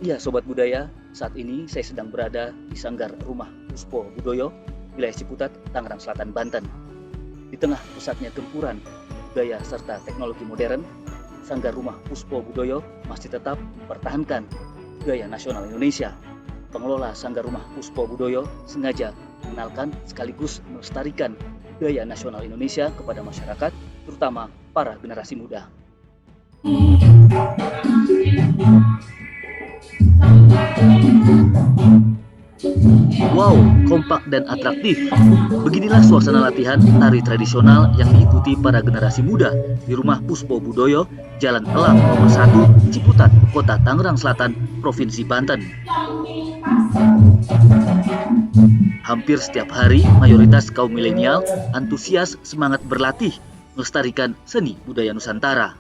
Iya, Sobat Budaya, saat ini saya sedang berada di Sanggar Rumah Puspo Budoyo, wilayah Ciputat, Tangerang Selatan, Banten. Di tengah pusatnya gempuran budaya serta teknologi modern, Sanggar Rumah Puspo Budoyo masih tetap mempertahankan budaya nasional Indonesia. Pengelola Sanggar Rumah Puspo Budoyo sengaja mengenalkan sekaligus melestarikan budaya nasional Indonesia kepada masyarakat, terutama para generasi muda. Wow, kompak dan atraktif. Beginilah suasana latihan tari tradisional yang diikuti para generasi muda di Rumah Puspo Budoyo, Jalan Elang Nomor 1, Ciputat, Kota Tangerang Selatan, Provinsi Banten. Hampir setiap hari, mayoritas kaum milenial antusias semangat berlatih melestarikan seni budaya Nusantara.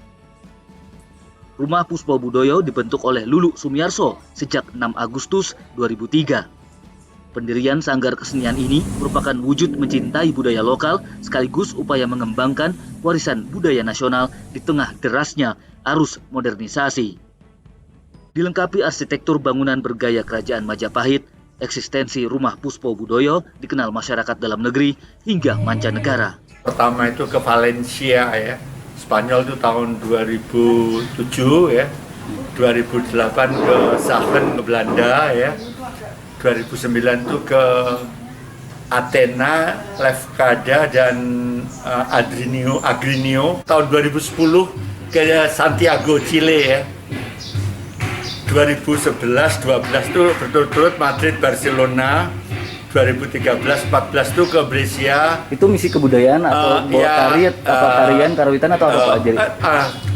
Rumah Puspo Budoyo dibentuk oleh Lulu Sumiarso sejak 6 Agustus 2003. Pendirian sanggar kesenian ini merupakan wujud mencintai budaya lokal sekaligus upaya mengembangkan warisan budaya nasional di tengah derasnya arus modernisasi. Dilengkapi arsitektur bangunan bergaya kerajaan Majapahit, eksistensi Rumah Puspo Budoyo dikenal masyarakat dalam negeri hingga mancanegara. Pertama itu ke Valencia ya, Spanyol itu tahun 2007 ya, 2008 ke Saachen ke Belanda ya, 2009 itu ke Athena, Lefkada dan Agrinio. Tahun 2010 ke Santiago, Chile ya. 2011-12 itu berturut-turut Madrid, Barcelona. 2013-14 itu ke Brescia. Itu misi kebudayaan atau tari, tarian, karawitan atau apa aja?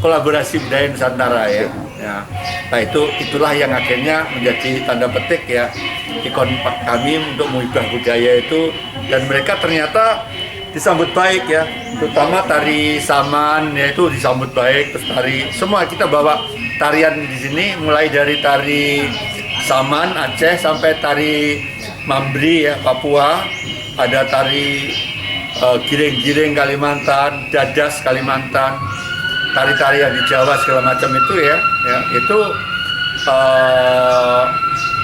Kolaborasi budaya Nusantara ya. Ya. Nah itulah yang akhirnya menjadi tanda petik ya ikon kami untuk mengubah budaya itu, dan mereka ternyata disambut baik ya, terutama tari saman ya itu disambut baik, terus tari semua kita bawa tarian di sini mulai dari tari saman Aceh sampai tari Mambri ya Papua, ada tari giring-giring Kalimantan, dadas Kalimantan, tari-tarian di Jawa segala macam itu ya itu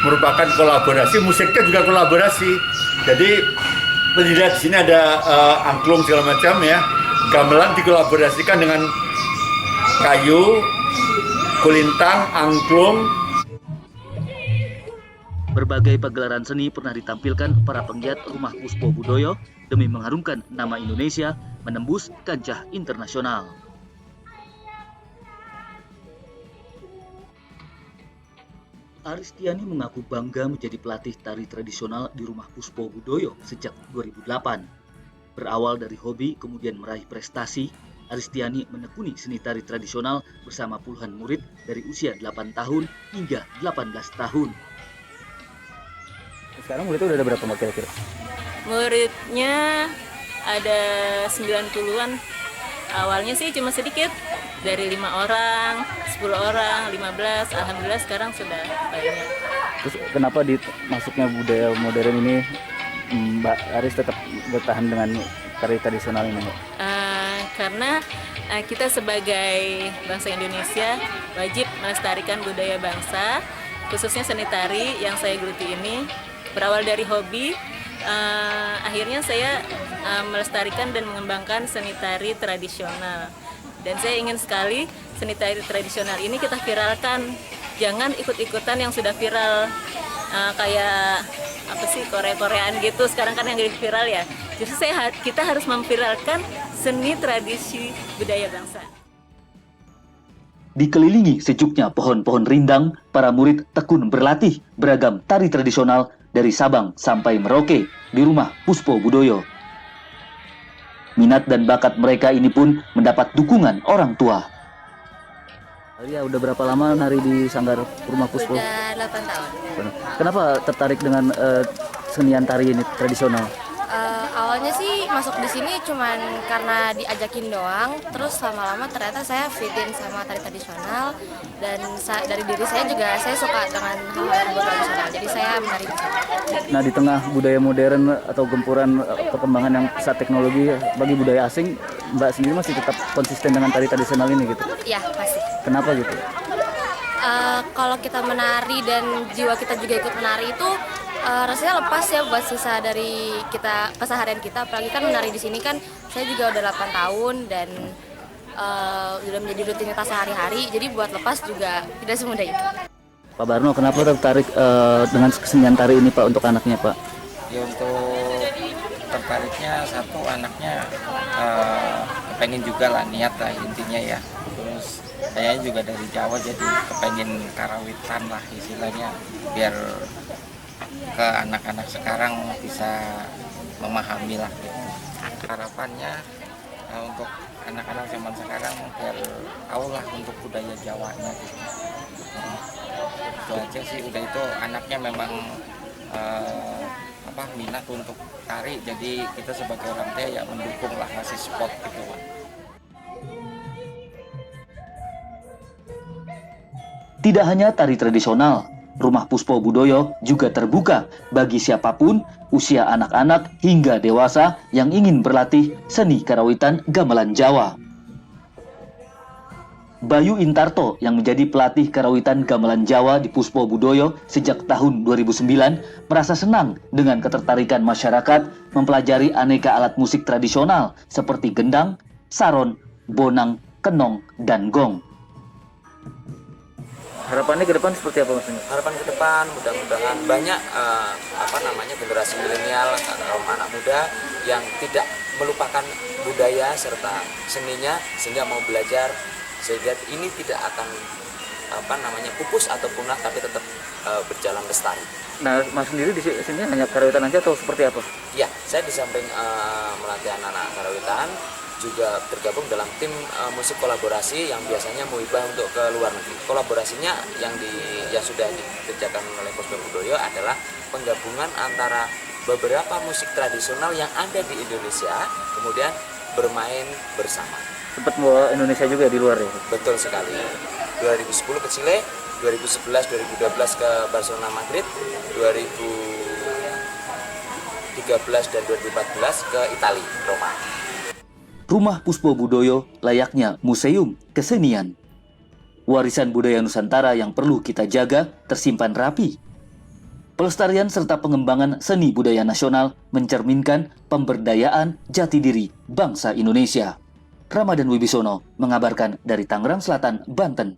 merupakan kolaborasi, musiknya juga kolaborasi. Jadi dilihat di sini ada angklung segala macam ya, gamelan dikolaborasikan dengan kayu, kulintang, angklung. Berbagai pagelaran seni pernah ditampilkan para penggiat Rumah Puspo Budoyo demi mengharumkan nama Indonesia menembus kancah internasional. Aristiani mengaku bangga menjadi pelatih tari tradisional di Rumah Puspo Budoyo sejak 2008. Berawal dari hobi kemudian meraih prestasi, Aristiani menekuni seni tari tradisional bersama puluhan murid dari usia 8 tahun hingga 18 tahun. Sekarang muridnya udah ada berapa kira-kira? Muridnya ada 90-an. Awalnya sih cuma sedikit, dari 5 orang, 10 orang, 15, alhamdulillah sekarang sudah banyak. Terus kenapa di masuknya budaya modern ini Mbak Aris tetap bertahan dengan tari tradisional ini, Mbak? Karena kita sebagai bangsa Indonesia wajib melestarikan budaya bangsa, khususnya seni tari yang saya geluti ini. Berawal dari hobi, akhirnya saya melestarikan dan mengembangkan seni tari tradisional. Dan saya ingin sekali seni tari tradisional ini kita viralkan. Jangan ikut-ikutan yang sudah viral, kayak apa sih Korea-Koreaan gitu. Sekarang kan yang viral ya. Justru kita harus memviralkan seni tradisi budaya bangsa. Dikelilingi sejuknya pohon-pohon rindang, para murid tekun berlatih beragam tari tradisional dari Sabang sampai Merauke di Rumah Puspo Budoyo. Minat dan bakat mereka ini pun mendapat dukungan orang tua. Ya, udah berapa lama nari di Sanggar Rumah Puspo? Udah 8 tahun. Kenapa tertarik dengan senian tari ini tradisional? Awalnya sih masuk di sini cuman karena diajakin doang, terus lama-lama ternyata saya fitin sama tari tradisional, dan dari diri saya juga saya suka dengan hal-hal yang tradisional, jadi saya menari di sini. Nah, di tengah budaya modern atau gempuran perkembangan yang pesat teknologi bagi budaya asing, Mbak sendiri masih tetap konsisten dengan tari tradisional ini gitu? Iya, pasti. Kenapa gitu? Kalau kita menari dan jiwa kita juga ikut menari itu rasanya lepas ya buat sisa dari kita keseharian kita. Apalagi kan menari di sini kan saya juga udah 8 tahun dan udah menjadi rutinitas sehari-hari. Jadi buat lepas juga tidak semudah itu. Pak Barno, kenapa tertarik dengan kesenian tari ini Pak untuk anaknya Pak? Ya untuk tertariknya satu anaknya kepengen juga lah, niat lah intinya ya. Terus kayaknya juga dari Jawa jadi kepengen karawitan lah istilahnya biar ke anak-anak sekarang bisa memahami lah gitu. Harapannya untuk anak-anak zaman sekarang biar tahu lah untuk budaya Jawanya gitu. Itu aja sih, udah itu anaknya memang minat untuk tari, jadi kita sebagai orang tua ya mendukung lah, ngasih support gitu Pak. Tidak hanya tari tradisional, Rumah Puspo Budoyo juga terbuka bagi siapapun, usia anak-anak hingga dewasa yang ingin berlatih seni karawitan gamelan Jawa. Bayu Intarto yang menjadi pelatih karawitan gamelan Jawa di Puspo Budoyo sejak tahun 2009 merasa senang dengan ketertarikan masyarakat mempelajari aneka alat musik tradisional seperti gendang, saron, bonang, kenong, dan gong. Harapannya ke depan seperti apa Mas? Harapan ke depan mudah-mudahan banyak generasi milenial atau anak muda yang tidak melupakan budaya serta seninya sehingga mau belajar, sehingga ini tidak akan pupus atau punah tapi tetap berjalan lestari. Nah, Mas sendiri di sini hanya karawitan aja atau seperti apa? Ya, saya di samping melatih anak-anak karawitan juga tergabung dalam tim musik kolaborasi yang biasanya muhibah untuk ke luar negeri. Kolaborasinya yang sudah dikerjakan oleh Puspo Budoyo adalah penggabungan antara beberapa musik tradisional yang ada di Indonesia kemudian bermain bersama. Sempat bawa Indonesia juga di luar ya? Betul sekali. 2010 ke Chile, 2011, 2012 ke Barcelona Madrid, 2013 dan 2014 ke Italia, Roma. Rumah Puspo Budoyo layaknya museum kesenian. Warisan budaya Nusantara yang perlu kita jaga tersimpan rapi. Pelestarian serta pengembangan seni budaya nasional mencerminkan pemberdayaan jati diri bangsa Indonesia. Ramadan Wibisono mengabarkan dari Tangerang Selatan, Banten.